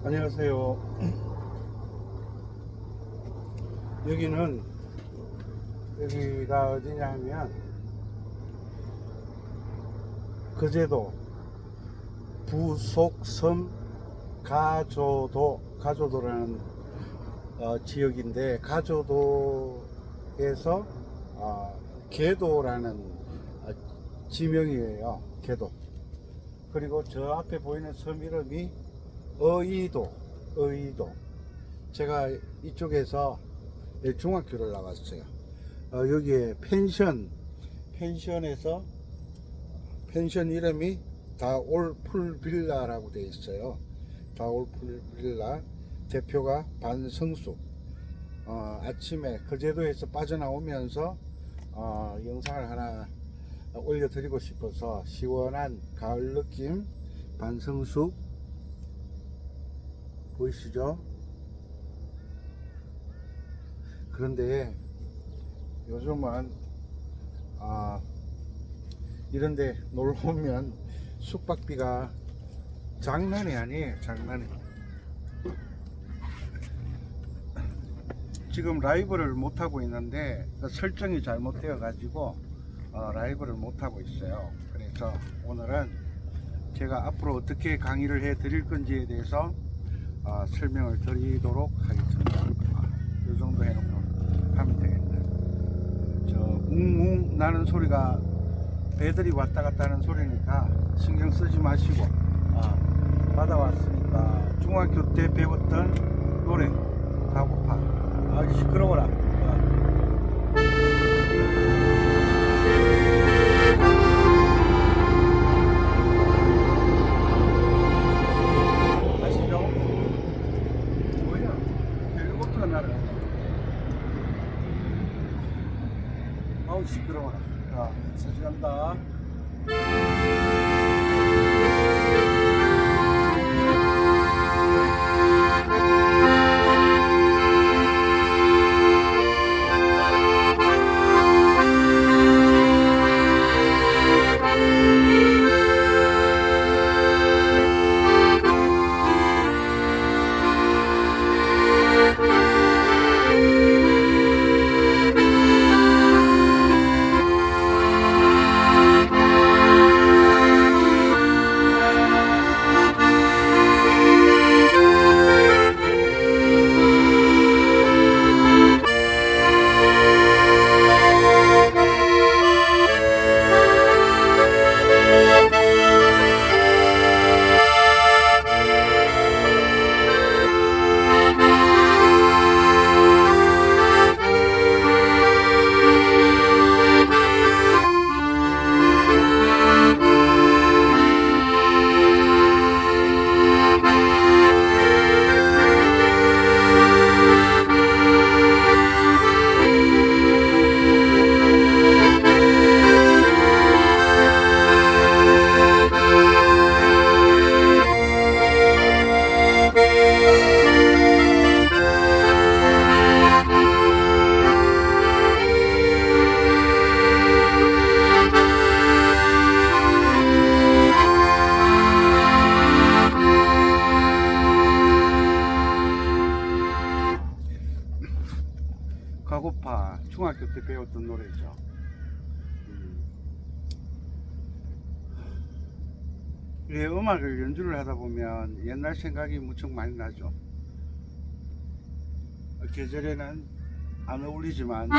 안녕하세요. 여기가 어디냐 하면 거제도 부속섬 가조도라는 지역인데, 가조도에서 계도라는 지명이에요. 계도. 그리고 저 앞에 보이는 섬 이름이 어이도. 제가 이쪽에서 중학교를 나왔어요. 여기에 펜션에서 펜션 이름이 다올풀 빌라라고 되어 있어요. 다올풀 빌라. 대표가 반성수. 아침에 거제도에서 빠져나오면서 영상을 하나 올려드리고 싶어서, 시원한 가을 느낌 반성수 보이시죠? 그런데 요즘은 이런데 놀러 오면 숙박비가 장난이 아니에요. 장난이. 지금 라이브를 못하고 있는데 설정이 잘못되어 가지고 라이브를 못하고 있어요. 그래서 오늘은 제가 앞으로 어떻게 강의를 해 드릴 건지에 대해서 설명을 드리도록 하겠습니다. 이 정도 해놓고 하면 되겠네. 저 웅웅 나는 소리가 배들이 왔다 갔다 하는 소리니까 신경 쓰지 마시고, 바다 왔으니까 중학교 때 배웠던 노래 가고파. 시끄러워라. 아시죠? 뭐야? 헬리콥터가 날아가. 아우 시끄러워라. 사진한다. 가고파. 중학교 때 배웠던 노래죠. 음악을 연주를 하다 보면 옛날 생각이 무척 많이 나죠. 계절에는 안 어울리지만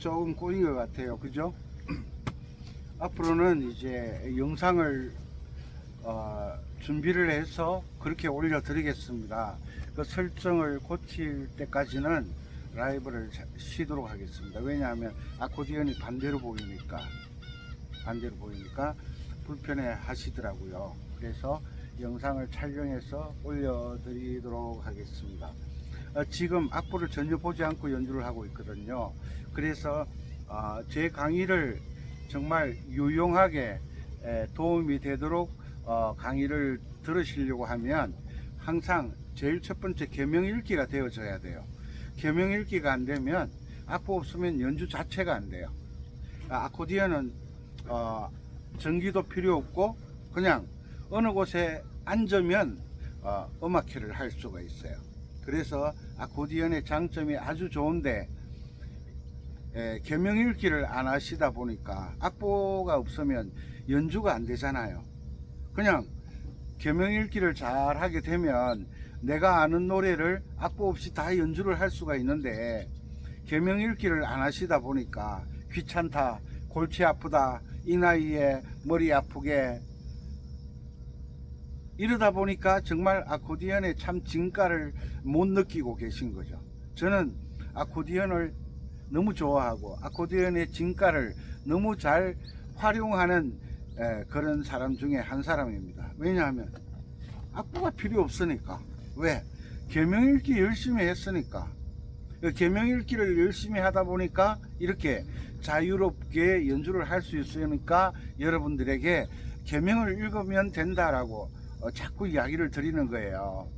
조금 꼬인 것 같아요. 그죠? 앞으로는 이제 영상을 준비를 해서 그렇게 올려 드리겠습니다. 그 설정을 고칠 때까지는 라이브를 쉬도록 하겠습니다. 왜냐하면 아코디언이 반대로 보이니까 불편해 하시더라고요. 그래서 영상을 촬영해서 올려 드리도록 하겠습니다. 지금 악보를 전혀 보지 않고 연주를 하고 있거든요. 그래서 제 강의를 정말 유용하게 도움이 되도록 강의를 들으시려고 하면 항상 제일 첫 번째 계명읽기가 되어져야 돼요. 계명읽기가 안 되면 악보 없으면 연주 자체가 안 돼요. 아코디언은 전기도 필요 없고 그냥 어느 곳에 앉으면 음악회를 할 수가 있어요. 그래서 아코디언의 장점이 아주 좋은데 계명읽기를 안 하시다 보니까 악보가 없으면 연주가 안 되잖아요. 그냥 계명읽기를 잘 하게 되면 내가 아는 노래를 악보 없이 다 연주를 할 수가 있는데 계명읽기를 안 하시다 보니까 귀찮다, 골치 아프다, 이 나이에 머리 아프게 이러다 보니까 정말 아코디언의 참 진가를 못 느끼고 계신 거죠. 저는 아코디언을 너무 좋아하고 아코디언의 진가를 너무 잘 활용하는 그런 사람 중에 한 사람입니다. 왜냐하면 악보가 필요 없으니까. 왜? 계명읽기 열심히 했으니까. 계명읽기를 열심히 하다 보니까 이렇게 자유롭게 연주를 할 수 있으니까 여러분들에게 계명을 읽으면 된다라고 자꾸 이야기를 드리는 거예요.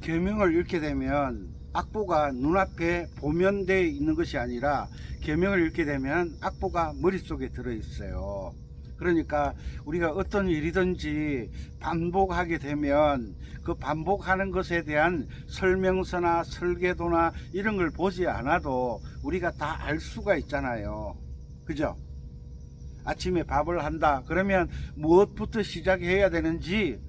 계명을 읽게 되면 악보가 눈앞에 보면되어 있는 것이 아니라 계명을 읽게 되면 악보가 머릿속에 들어 있어요. 그러니까 우리가 어떤 일이든지 반복하게 되면 그 반복하는 것에 대한 설명서나 설계도나 이런 걸 보지 않아도 우리가 다 알 수가 있잖아요. 그죠? 아침에 밥을 한다 그러면 무엇부터 시작해야 되는지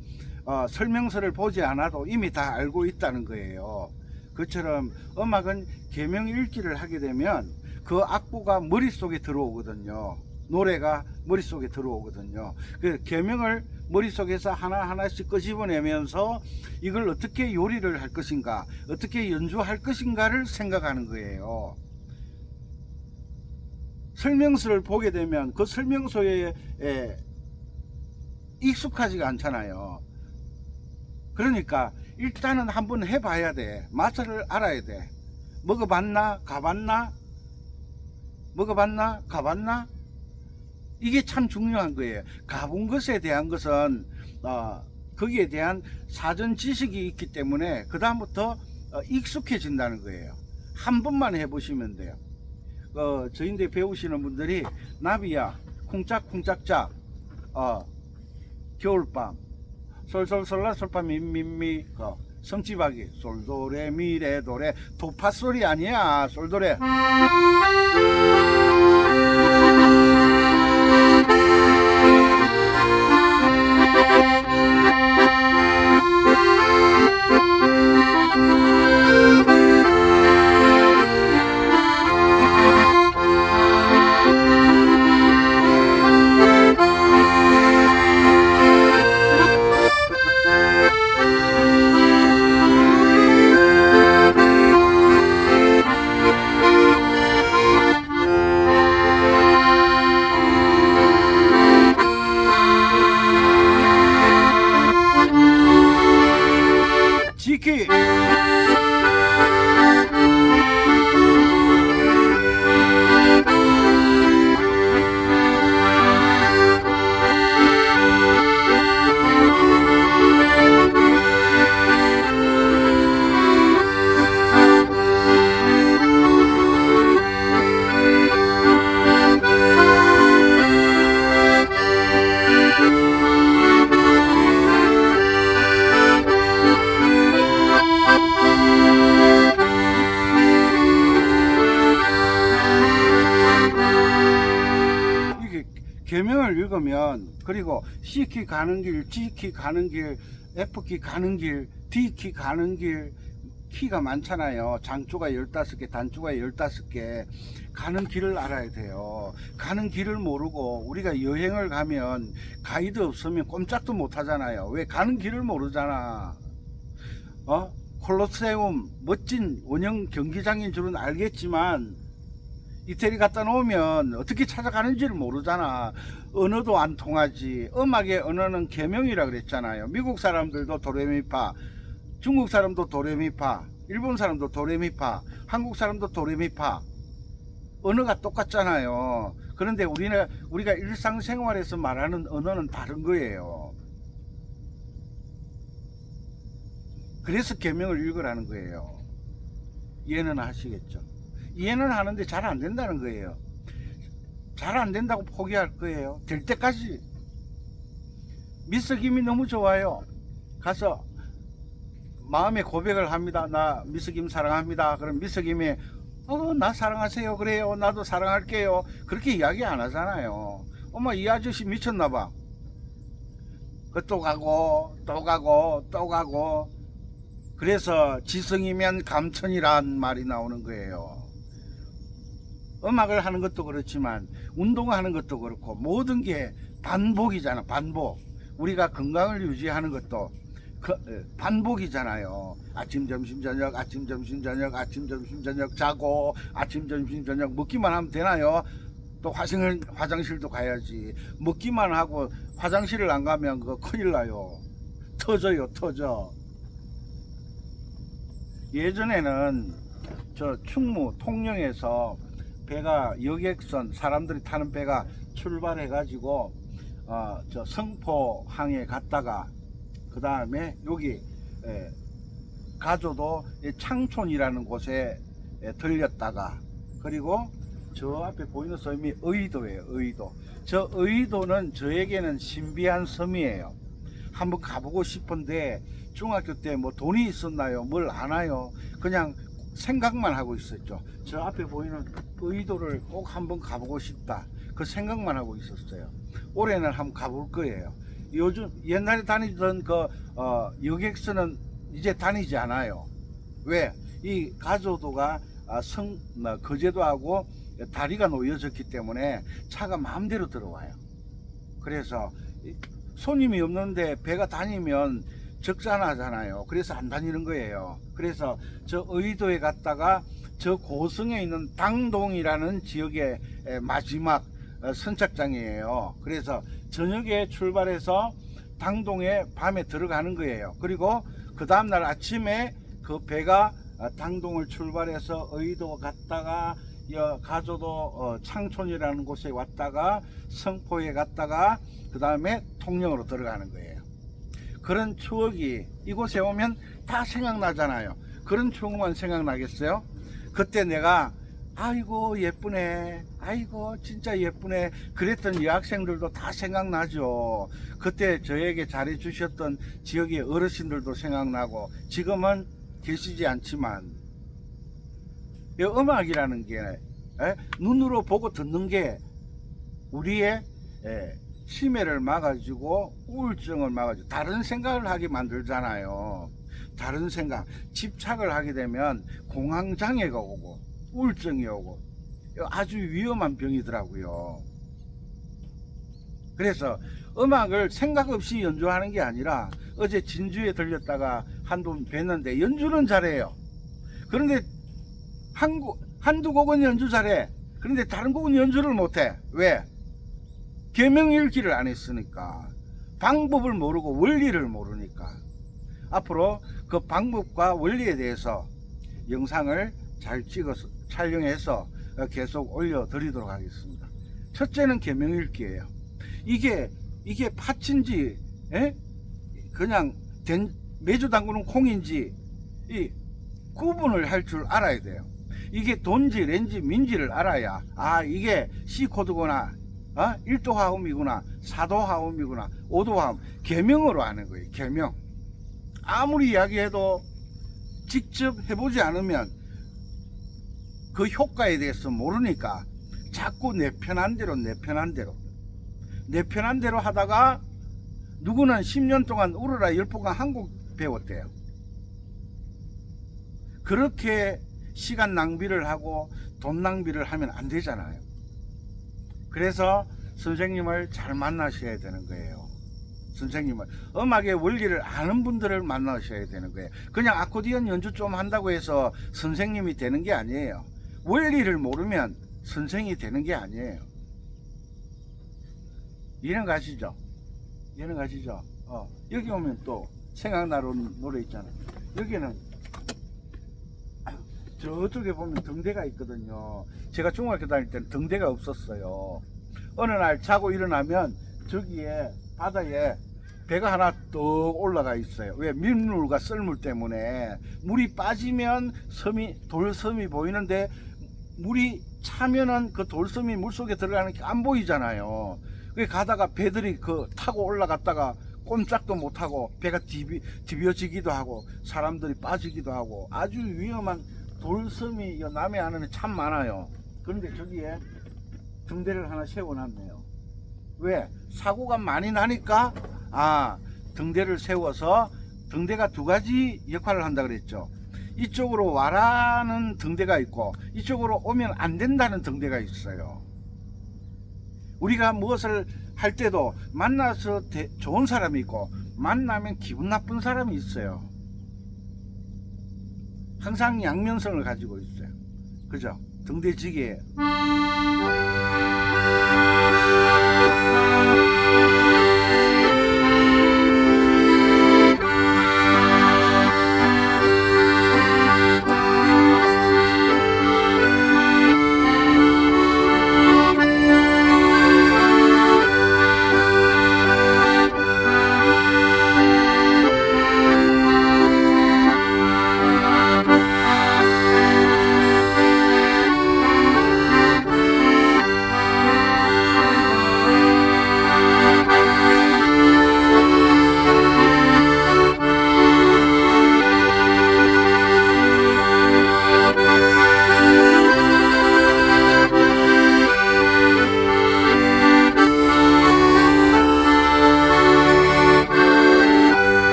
설명서를 보지 않아도 이미 다 알고 있다는 거예요. 그처럼 음악은 계명 읽기를 하게 되면 그 악보가 머릿속에 들어오거든요. 노래가 머릿속에 들어오거든요. 그 계명을 머릿속에서 하나하나씩 끄집어내면서 이걸 어떻게 요리를 할 것인가, 어떻게 연주할 것인가를 생각하는 거예요. 설명서를 보게 되면 그 설명서에 익숙하지가 않잖아요. 그러니까 일단은 한번 해봐야 돼. 맛을 알아야 돼. 먹어봤나? 가봤나? 먹어봤나? 가봤나? 이게 참 중요한 거예요. 가본 것에 대한 것은 거기에 대한 사전 지식이 있기 때문에 그 다음부터 익숙해진다는 거예요. 한 번만 해보시면 돼요. 저인데 배우시는 분들이 나비야 쿵짝쿵짝짝 겨울밤 솔솔솔라 솔밤 민민미 성취박이 솔도레 미레 도레 도파솔이 아니야. 솔도레. 지키. 계명을 읽으면, 그리고 C키 가는 길, G키 가는 길, F키 가는 길, D키 가는 길, 키가 많잖아요. 장조가 15개, 단조가 15개. 가는 길을 알아야 돼요. 가는 길을 모르고 우리가 여행을 가면 가이드 없으면 꼼짝도 못 하잖아요. 왜? 가는 길을 모르잖아. 콜로세움 멋진 원형 경기장인 줄은 알겠지만 이태리 갖다 놓으면 어떻게 찾아가는지를 모르잖아. 언어도 안 통하지. 음악의 언어는 계명이라 그랬잖아요. 미국 사람들도 도레미파, 중국 사람도 도레미파, 일본 사람도 도레미파, 한국 사람도 도레미파. 언어가 똑같잖아요. 그런데 우리가 일상생활에서 말하는 언어는 다른 거예요. 그래서 계명을 읽으라는 거예요. 이해는 하시겠죠? 이해는 하는데 잘 안 된다는 거예요. 잘 안 된다고 포기할 거예요. 될 때까지. 미스 김이 너무 좋아요. 가서 마음의 고백을 합니다. 나 미스 김 사랑합니다. 그럼 미스 김이 나 사랑하세요. 그래요. 나도 사랑할게요. 그렇게 이야기 안 하잖아요. 엄마 이 아저씨 미쳤나봐. 또 가고 또 가고 또 가고. 그래서 지성이면 감천이란 말이 나오는 거예요. 음악을 하는 것도 그렇지만 운동하는 것도 그렇고 모든 게 반복이잖아. 반복. 우리가 건강을 유지하는 것도 반복이잖아요. 아침 점심 저녁 아침 점심 저녁 아침 점심 저녁 자고 아침 점심 저녁 먹기만 하면 되나요? 또 화장실도 가야지. 먹기만 하고 화장실을 안 가면 그거 큰일 나요. 터져요. 터져. 예전에는 저 충무 통영에서 배가 여객선 사람들이 타는 배가 출발해 가지고 저 성포항에 갔다가 그 다음에 여기 가조도 창촌이라는 곳에 들렸다가 그리고 저 앞에 보이는 섬이 의도예요. 의도. 저 의도는 저에게는 신비한 섬이에요. 한번 가보고 싶은데 중학교 때 뭐 돈이 있었나요? 뭘 아나요? 그냥 생각만 하고 있었죠. 저 앞에 보이는 의도를 꼭 한번 가보고 싶다. 그 생각만 하고 있었어요. 올해는 한번 가볼 거예요. 요즘 옛날에 다니던 그 여객선은 이제 다니지 않아요. 왜? 이 가조도가 거제도하고 다리가 놓여졌기 때문에 차가 마음대로 들어와요. 그래서 손님이 없는데 배가 다니면 적잖아잖아요. 그래서 안 다니는 거예요. 그래서 저 의도에 갔다가 저 고성에 있는 당동이라는 지역의 마지막 선착장이에요. 그래서 저녁에 출발해서 당동에 밤에 들어가는 거예요. 그리고 그 다음날 아침에 그 배가 당동을 출발해서 의도 갔다가 가조도 창촌이라는 곳에 왔다가 성포에 갔다가 그 다음에 통영으로 들어가는 거예요. 그런 추억이 이곳에 오면 다 생각나잖아요. 그런 추억만 생각나겠어요? 그때 내가 아이고 예쁘네, 아이고 진짜 예쁘네 그랬던 여학생들도 다 생각나죠. 그때 저에게 잘해 주셨던 지역의 어르신들도 생각나고, 지금은 계시지 않지만 이 음악이라는 게 눈으로 보고 듣는 게 우리의 치매를 막아주고 우울증을 막아주고 다른 생각을 하게 만들잖아요. 다른 생각, 집착을 하게 되면 공황장애가 오고 우울증이 오고 아주 위험한 병이더라고요. 그래서 음악을 생각 없이 연주하는 게 아니라, 어제 진주에 들렸다가 한분 뵀는데 연주는 잘해요. 그런데 한두 곡은 연주 잘해. 그런데 다른 곡은 연주를 못해. 왜? 계명읽기를 안 했으니까. 방법을 모르고 원리를 모르니까. 앞으로 그 방법과 원리에 대해서 영상을 잘 찍어서 촬영해서 계속 올려드리도록 하겠습니다. 첫째는 계명읽기예요. 이게 팥인지 그냥 매주 담그는 콩인지 이 구분을 할 줄 알아야 돼요. 이게 돈지 렌지 민지를 알아야, 이게 C 코드구나, 1도 화음이구나, 4도 화음이구나, 5도 화음. 계명으로 하는 거예요. 계명. 아무리 이야기해도 직접 해보지 않으면 그 효과에 대해서 모르니까 자꾸 내 편한 대로 하다가 누구는 10년 동안 울어라 열풍가 한국 배웠대요. 그렇게 시간 낭비를 하고 돈 낭비를 하면 안 되잖아요. 그래서 선생님을 잘 만나셔야 되는 거예요. 선생님을, 음악의 원리를 아는 분들을 만나셔야 되는 거예요. 그냥 아코디언 연주 좀 한다고 해서 선생님이 되는 게 아니에요. 원리를 모르면 선생이 되는 게 아니에요. 이해는 가시죠? 여기 오면 또 생각나는 노래 있잖아요. 여기는 저쪽에 보면 등대가 있거든요. 제가 중학교 다닐 때는 등대가 없었어요. 어느 날 자고 일어나면 저기에 바다에 배가 하나 뚝 올라가 있어요. 왜? 민물과 썰물 때문에. 물이 빠지면 돌섬이 보이는데, 물이 차면은 그 돌섬이 물속에 들어가는 게 안 보이잖아요. 그래 가다가 배들이 타고 올라갔다가 꼼짝도 못하고 배가 디벼지기도 하고 사람들이 빠지기도 하고, 아주 위험한 돌섬이 남해안에는 참 많아요. 그런데 저기에 등대를 하나 세워놨네요. 왜? 사고가 많이 나니까 등대를 세워서, 등대가 두 가지 역할을 한다 그랬죠. 이쪽으로 와라는 등대가 있고 이쪽으로 오면 안 된다는 등대가 있어요. 우리가 무엇을 할 때도 만나서 좋은 사람이 있고 만나면 기분 나쁜 사람이 있어요. 항상 양면성을 가지고 있어요. 그죠? 등대지기예요.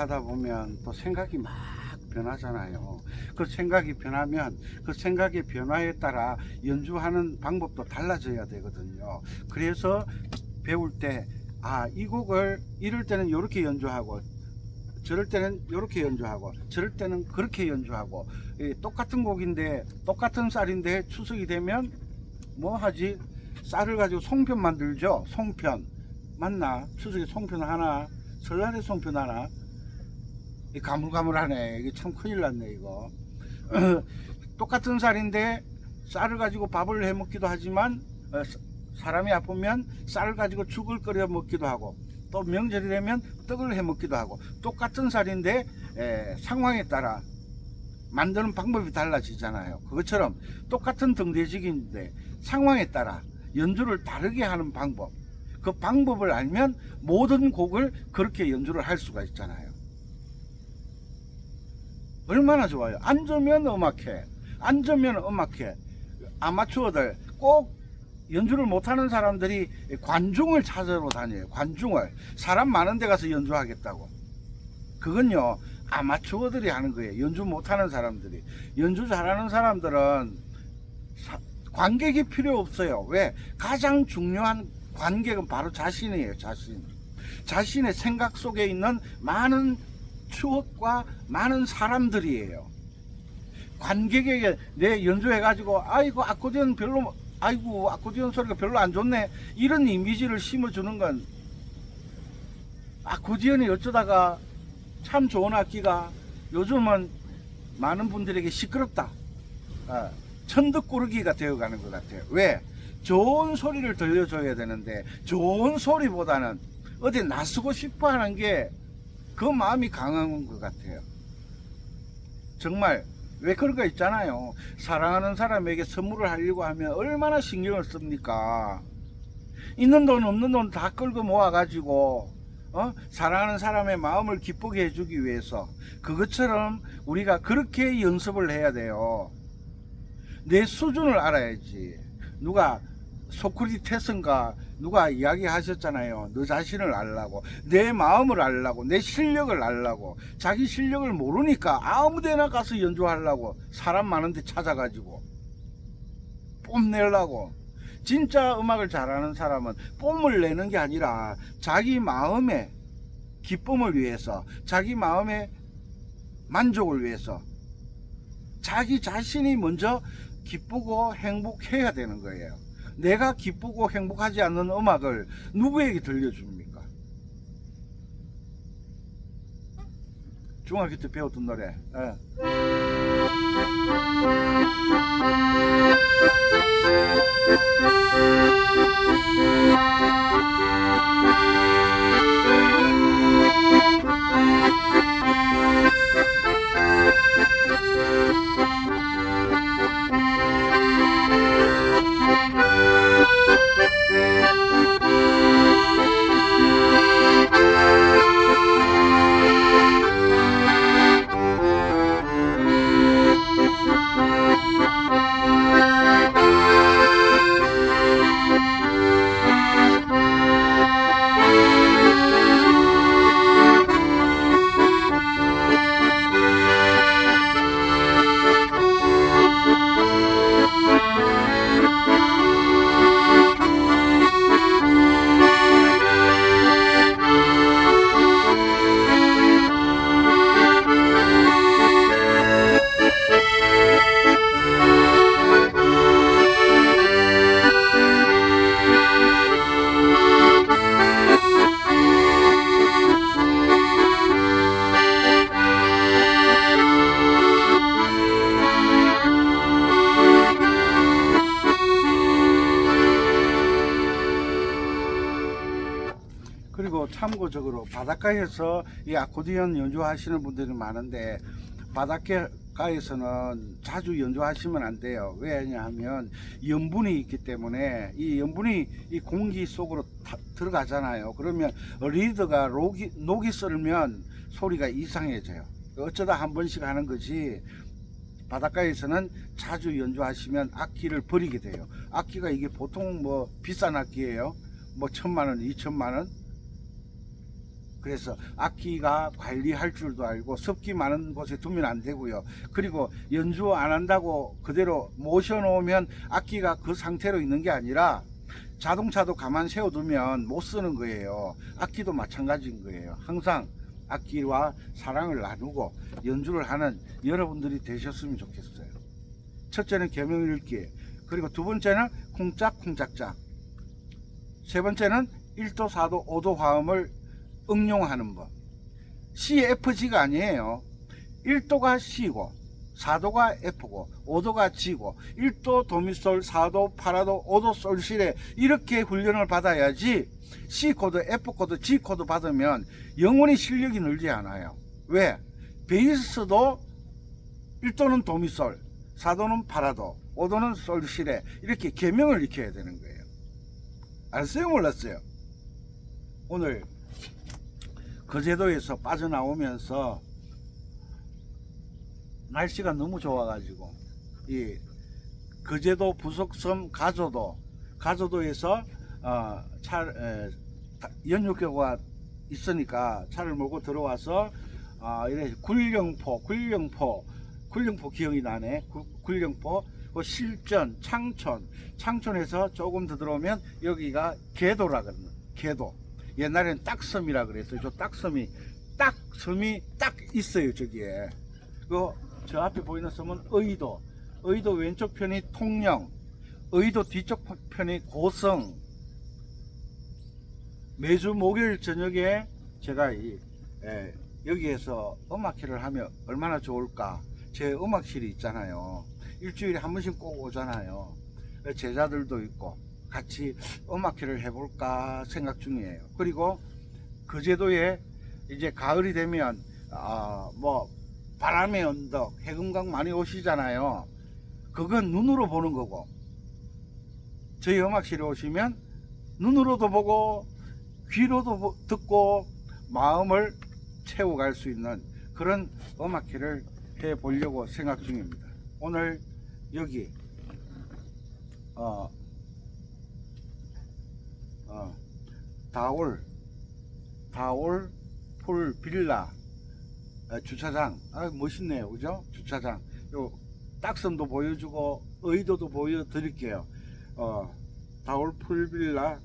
하다 보면 또 생각이 막 변하잖아요. 그 생각이 변하면 그 생각의 변화에 따라 연주하는 방법도 달라져야 되거든요. 그래서 배울 때 이 곡을 이럴 때는 이렇게 연주하고 저럴 때는 이렇게 연주하고 저럴 때는 그렇게 연주하고, 똑같은 곡인데 똑같은 쌀인데 추석이 되면 뭐 하지? 쌀을 가지고 송편 만들죠. 송편 맞나? 추석에 송편 하나, 설날에 송편 하나. 가물가물하네. 이게 참 큰일 났네 이거. 똑같은 쌀인데 쌀을 가지고 밥을 해 먹기도 하지만, 사람이 아프면 쌀을 가지고 죽을 끓여 먹기도 하고, 또 명절이 되면 떡을 해 먹기도 하고, 똑같은 쌀인데 상황에 따라 만드는 방법이 달라지잖아요. 그것처럼 똑같은 등대직인데 상황에 따라 연주를 다르게 하는 방법, 그 방법을 알면 모든 곡을 그렇게 연주를 할 수가 있잖아요. 얼마나 좋아요. 앉으면 음악회, 앉으면 음악회. 아마추어들, 꼭 연주를 못하는 사람들이 관중을 찾으러 다녀요. 관중을. 사람 많은 데 가서 연주하겠다고. 그건요, 아마추어들이 하는 거예요. 연주 못하는 사람들이. 연주 잘하는 사람들은 관객이 필요 없어요. 왜? 가장 중요한 관객은 바로 자신이에요. 자신의 생각 속에 있는 많은 추억과 많은 사람들이에요. 관객에게 내 연주해가지고 아이고 아코디언 별로, 아이고 아코디언 소리가 별로 안 좋네, 이런 이미지를 심어주는 건, 아코디언이 어쩌다가 참 좋은 악기가 요즘은 많은 분들에게 시끄럽다, 천덕꾸러기가 되어가는 것 같아요. 왜? 좋은 소리를 들려줘야 되는데 좋은 소리보다는 어디 나서고 싶어 하는 게 그 마음이 강한 것 같아요. 정말 왜 그런 거 있잖아요. 사랑하는 사람에게 선물을 하려고 하면 얼마나 신경을 씁니까? 있는 돈 없는 돈 다 끌고 모아가지고 사랑하는 사람의 마음을 기쁘게 해주기 위해서. 그것처럼 우리가 그렇게 연습을 해야 돼요. 내 수준을 알아야지. 누가 소크리테스인가 누가 이야기하셨잖아요. 너 자신을 알라고, 내 마음을 알라고, 내 실력을 알라고. 자기 실력을 모르니까 아무데나 가서 연주하려고, 사람 많은 데 찾아가지고 뽐내려고. 진짜 음악을 잘하는 사람은 뽐을 내는 게 아니라 자기 마음의 기쁨을 위해서, 자기 마음의 만족을 위해서 자기 자신이 먼저 기쁘고 행복해야 되는 거예요. 내가 기쁘고 행복하지 않는 음악을 누구에게 들려줍니까? 중학교 때 배웠던 노래. 그리고 참고적으로 바닷가에서 이 아코디언 연주하시는 분들이 많은데, 바닷가에서는 자주 연주하시면 안 돼요. 왜냐하면 염분이 있기 때문에, 이 염분이 이 공기 속으로 들어가잖아요. 그러면 리드가 녹이 썰면 소리가 이상해져요. 어쩌다 한 번씩 하는 거지, 바닷가에서는 자주 연주하시면 악기를 버리게 돼요. 악기가 이게 보통 뭐 비싼 악기예요. 뭐 1000만원, 2000만원. 그래서 악기가 관리할 줄도 알고 습기 많은 곳에 두면 안 되고요. 그리고 연주 안 한다고 그대로 모셔놓으면 악기가 그 상태로 있는 게 아니라 자동차도 가만 세워두면 못 쓰는 거예요. 악기도 마찬가지인 거예요. 항상 악기와 사랑을 나누고 연주를 하는 여러분들이 되셨으면 좋겠어요. 첫째는 계명 읽기, 그리고 두 번째는 쿵짝쿵짝짝, 세 번째는 1도, 4도, 5도 화음을 응용하는 법. C, F, G가 아니에요. 1도가 C고 4도가 F고 5도가 G고 1도 도미솔, 4도 파라도, 5도 솔시레, 이렇게 훈련을 받아야지 C 코드, F 코드, G 코드 받으면 영원히 실력이 늘지 않아요. 왜? 베이스도 1도는 도미솔, 4도는 파라도, 5도는 솔시레, 이렇게 계명을 익혀야 되는 거예요. 알았어요? 몰랐어요? 오늘 거제도에서 빠져나오면서 날씨가 너무 좋아가지고 이 거제도 부속섬 가조도에서 연육교가 있으니까 차를 몰고 들어와서 이래 굴령포 기억이 나네. 굴령포, 실전, 창촌에서 조금 더 들어오면 여기가 개도라 그러는, 개도. 옛날엔 딱섬이라 그랬어요. 저 딱섬이 딱 있어요, 저기에. 저 앞에 보이는 섬은 의도 왼쪽 편이 통영, 의도 뒤쪽 편이 고성. 매주 목요일 저녁에 제가 여기에서 음악회를 하면 얼마나 좋을까. 제 음악실이 있잖아요. 일주일에 한 번씩 꼭 오잖아요. 제자들도 있고 같이 음악회를 해볼까 생각 중이에요. 그리고 거제도에 이제 가을이 되면 뭐 바람의 언덕, 해금강 많이 오시잖아요. 그건 눈으로 보는 거고, 저희 음악실에 오시면 눈으로도 보고 귀로도 듣고 마음을 채워갈 수 있는 그런 음악회를 해 보려고 생각 중입니다. 오늘 여기 다올 풀 빌라 주차장, 멋있네요, 그죠? 주차장. 요 딱섬도 보여주고 의도도 보여드릴게요. 다올 풀 빌라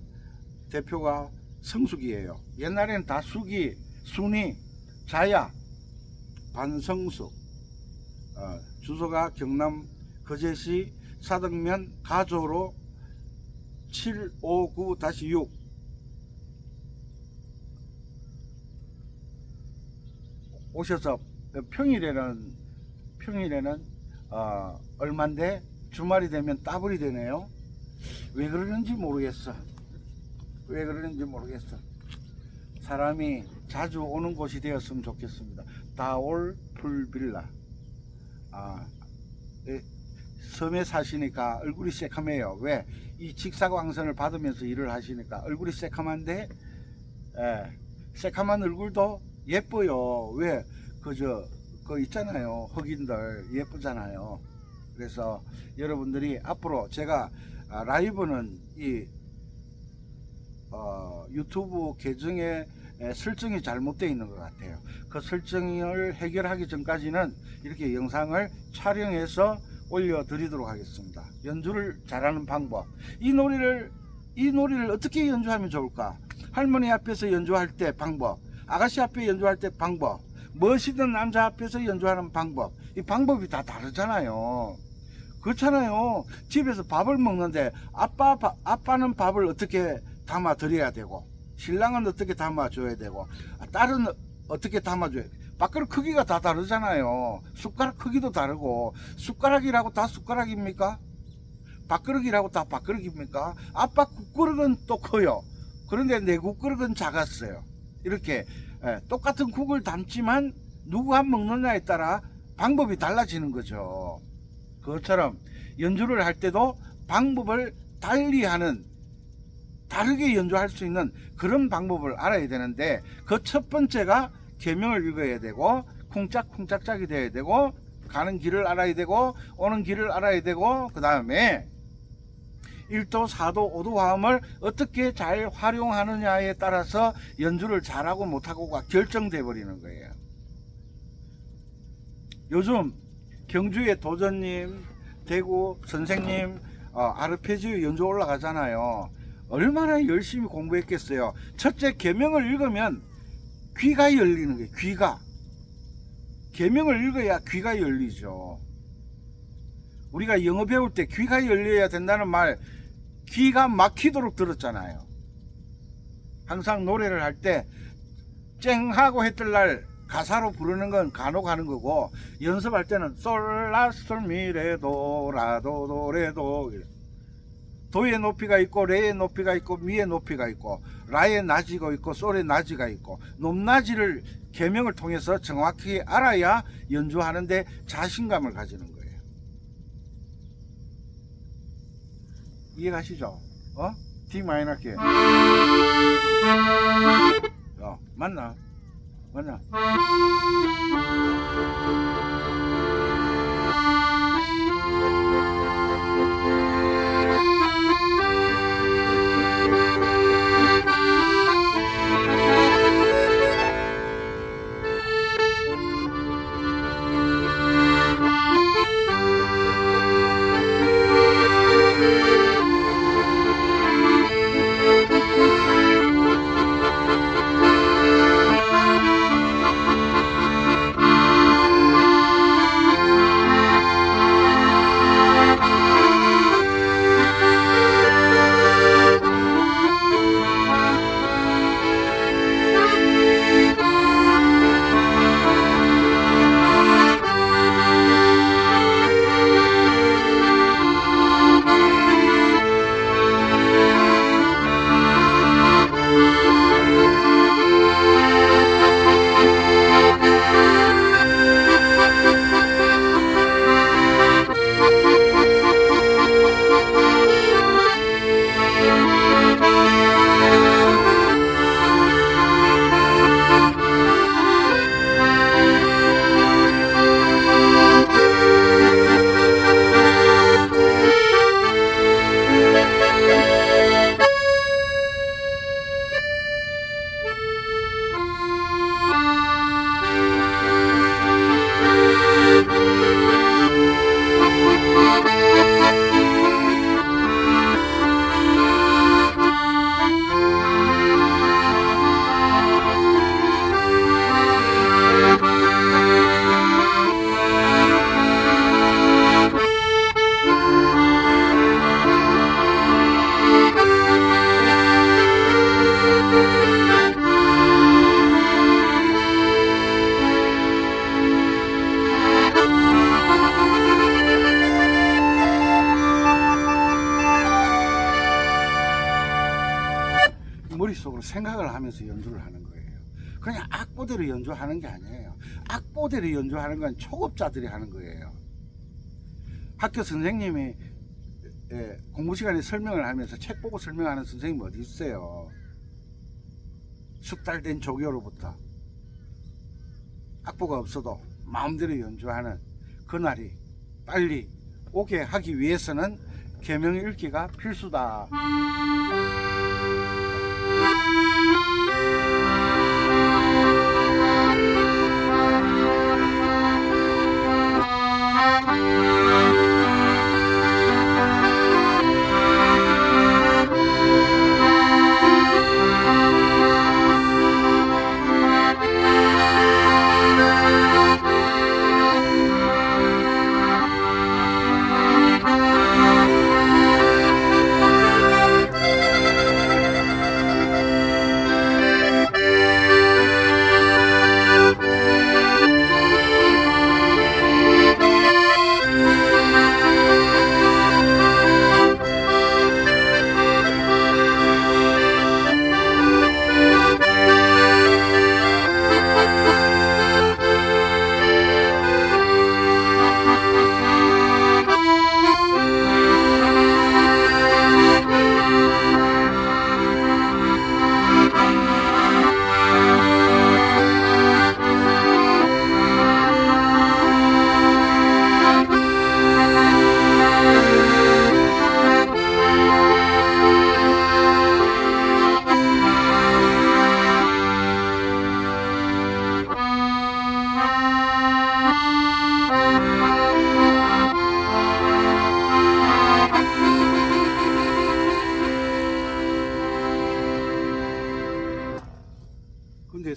대표가 성숙이에요. 옛날에는 다 수기, 순이, 자야, 반성숙. 주소가 경남 거제시 사덕면 가조로 759-6. 오셔서 평일에는 얼만데 주말이 되면 더블이 되네요. 왜 그러는지 모르겠어. 사람이 자주 오는 곳이 되었으면 좋겠습니다. 다올 풀빌라. 섬에 사시니까 얼굴이 새카매요. 왜? 이 직사광선을 받으면서 일을 하시니까 얼굴이 새카만데, 새카만 얼굴도 예뻐요. 왜? 그 있잖아요. 흑인들 예쁘잖아요. 그래서 여러분들이 앞으로 제가 라이브는 이 유튜브 계정에 설정이 잘못되어 있는 것 같아요. 그 설정을 해결하기 전까지는 이렇게 영상을 촬영해서 올려드리도록 하겠습니다. 연주를 잘하는 방법. 이 노래를 어떻게 연주하면 좋을까? 할머니 앞에서 연주할 때 방법, 아가씨 앞에 연주할 때 방법, 멋있는 남자 앞에서 연주하는 방법, 이 방법이 다 다르잖아요. 그렇잖아요. 집에서 밥을 먹는데 아빠는 밥을 어떻게 담아 드려야 되고, 신랑은 어떻게 담아 줘야 되고, 딸은 어떻게 담아 줘야 되고, 밥그릇 크기가 다 다르잖아요. 숟가락 크기도 다르고. 숟가락이라고 다 숟가락입니까? 밥그릇이라고 다 밥그릇입니까? 아빠 국그릇은 또 커요. 그런데 내 국그릇은 작았어요. 이렇게 똑같은 국을 담지만 누가 먹느냐에 따라 방법이 달라지는 거죠. 그것처럼 연주를 할 때도 방법을 달리하는, 다르게 연주할 수 있는 그런 방법을 알아야 되는데, 그 첫 번째가 계명을 읽어야 되고, 쿵짝쿵짝짝이 돼야 되고, 가는 길을 알아야 되고, 오는 길을 알아야 되고, 그 다음에 1도, 4도, 5도 화음을 어떻게 잘 활용하느냐에 따라서 연주를 잘하고 못하고가 결정돼 버리는 거예요. 요즘 경주의 도전님, 대구 선생님 아르페지오 연주 올라가잖아요. 얼마나 열심히 공부했겠어요. 첫째, 계명을 읽으면 귀가 열리는 거예요. 귀가. 계명을 읽어야 귀가 열리죠. 우리가 영어 배울 때 귀가 열려야 된다는 말 귀가 막히도록 들었잖아요. 항상 노래를 할 때 쨍하고 했던 날 가사로 부르는 건 간혹 하는 거고, 연습할 때는 솔라솔미레도 라도 레도, 도의 높이가 있고 레의 높이가 있고 미의 높이가 있고 라의 낮이가 있고 솔의 낮이가 있고 높낮이를 계명을 통해서 정확히 알아야 연주하는데 자신감을 가지는 거예요. 이해가시죠? D 마이너 키. 맞나? 맞나? 머릿속으로 생각을 하면서 연주를 하는 거예요. 그냥 악보대로 연주하는 게 아니에요. 악보대로 연주하는 건 초급자들이 하는 거예요. 학교 선생님이 공부 시간에 설명을 하면서 책 보고 설명하는 선생님 어디 있어요? 숙달된 조교로부터 악보가 없어도 마음대로 연주하는 그날이 빨리 오게 하기 위해서는 계명 읽기가 필수다.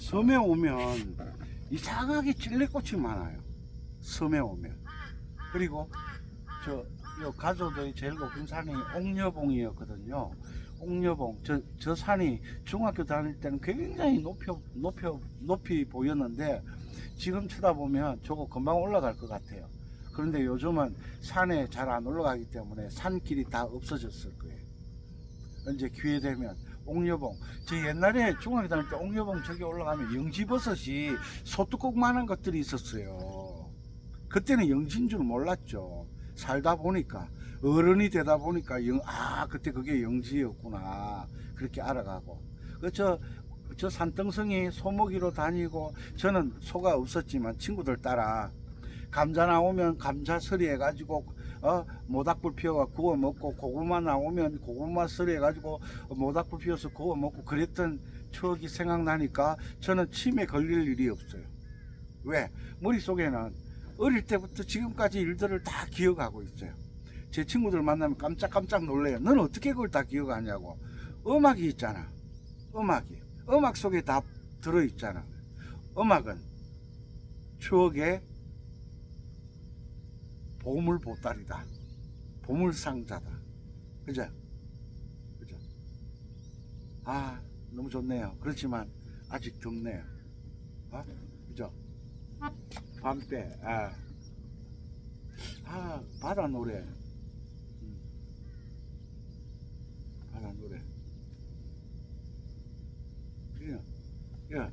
섬에 오면 이상하게 찔레꽃이 많아요. 섬에 오면. 그리고 요 가조도의 제일 높은 산이 옥녀봉이었거든요. 옥녀봉. 저 산이 중학교 다닐 때는 굉장히 높이 보였는데 지금 쳐다보면 저거 금방 올라갈 것 같아요. 그런데 요즘은 산에 잘 안 올라가기 때문에 산길이 다 없어졌을 거예요. 이제 기회 되면 옥녀봉. 저 옛날에 중학교 다닐 때 옥녀봉 저기 올라가면 영지버섯이 소뚜껑만한 것들이 있었어요. 그때는 영지인 줄 몰랐죠. 살다 보니까 어른이 되다 보니까 그때 그게 영지였구나 그렇게 알아가고. 저 산등성이 소먹이로 다니고 저는 소가 없었지만 친구들 따라 감자 나오면 감자 서리 해가지고 모닥불 피워가 구워 먹고, 고구마 나오면 고구마 서리 해가지고 모닥불 피워서 구워 먹고 그랬던 추억이 생각나니까 저는 치매 걸릴 일이 없어요. 왜? 머릿속에는 어릴 때부터 지금까지 일들을 다 기억하고 있어요. 제 친구들 만나면 깜짝깜짝 놀래요. 너는 어떻게 그걸 다 기억하냐고. 음악이 있잖아. 음악 속에 다 들어있잖아. 음악은 추억의 보물보따리다. 보물상자다. 그죠? 너무 좋네요. 그렇지만 아직 덥네요. 그죠? 밤때 바다 노래. 바다 노래. 예.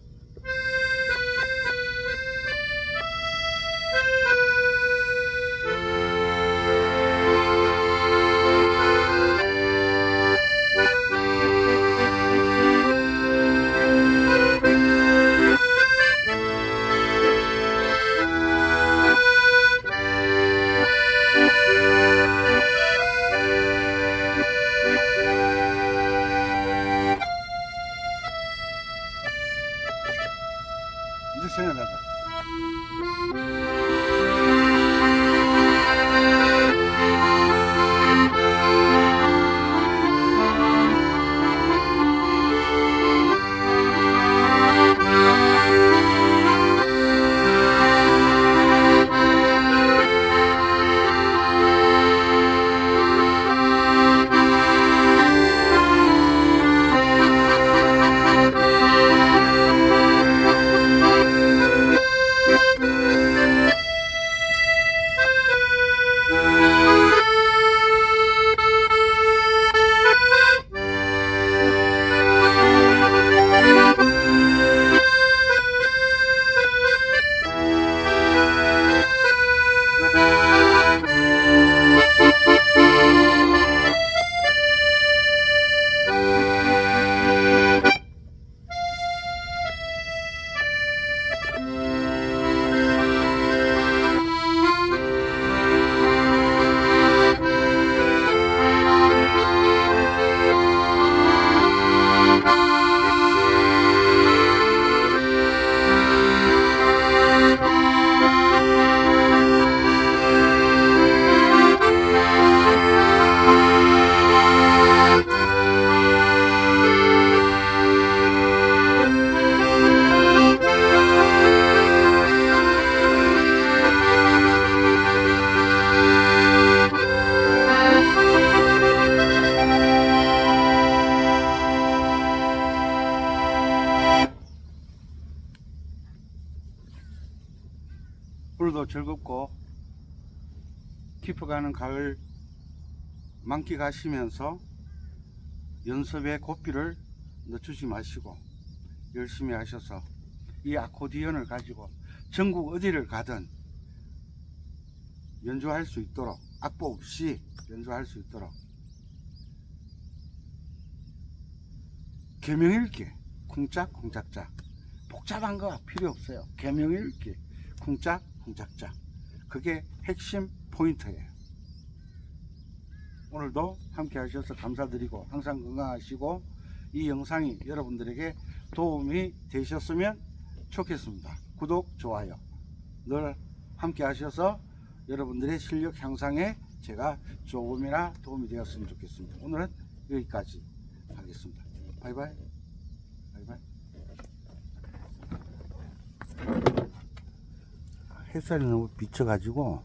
이제 생각난다. 오늘도 즐겁고 깊어가는 가을 만끽하시면서 연습에 고삐를 늦추지 마시고 열심히 하셔서 이 아코디언을 가지고 전국 어디를 가든 연주할 수 있도록, 악보 없이 연주할 수 있도록 계명읽기 쿵짝쿵짝짝 복잡한 거 필요 없어요. 계명읽기 쿵짝쿵짝짝 그게 핵심 포인트예요. 오늘도 함께 하셔서 감사드리고 항상 건강하시고 이 영상이 여러분들에게 도움이 되셨으면 좋겠습니다. 구독, 좋아요 늘 함께 하셔서 여러분들의 실력 향상에 제가 조금이나 도움이 되었으면 좋겠습니다. 오늘은 여기까지 하겠습니다. 바이바이. 바이바이. 햇살이 너무 비쳐가지고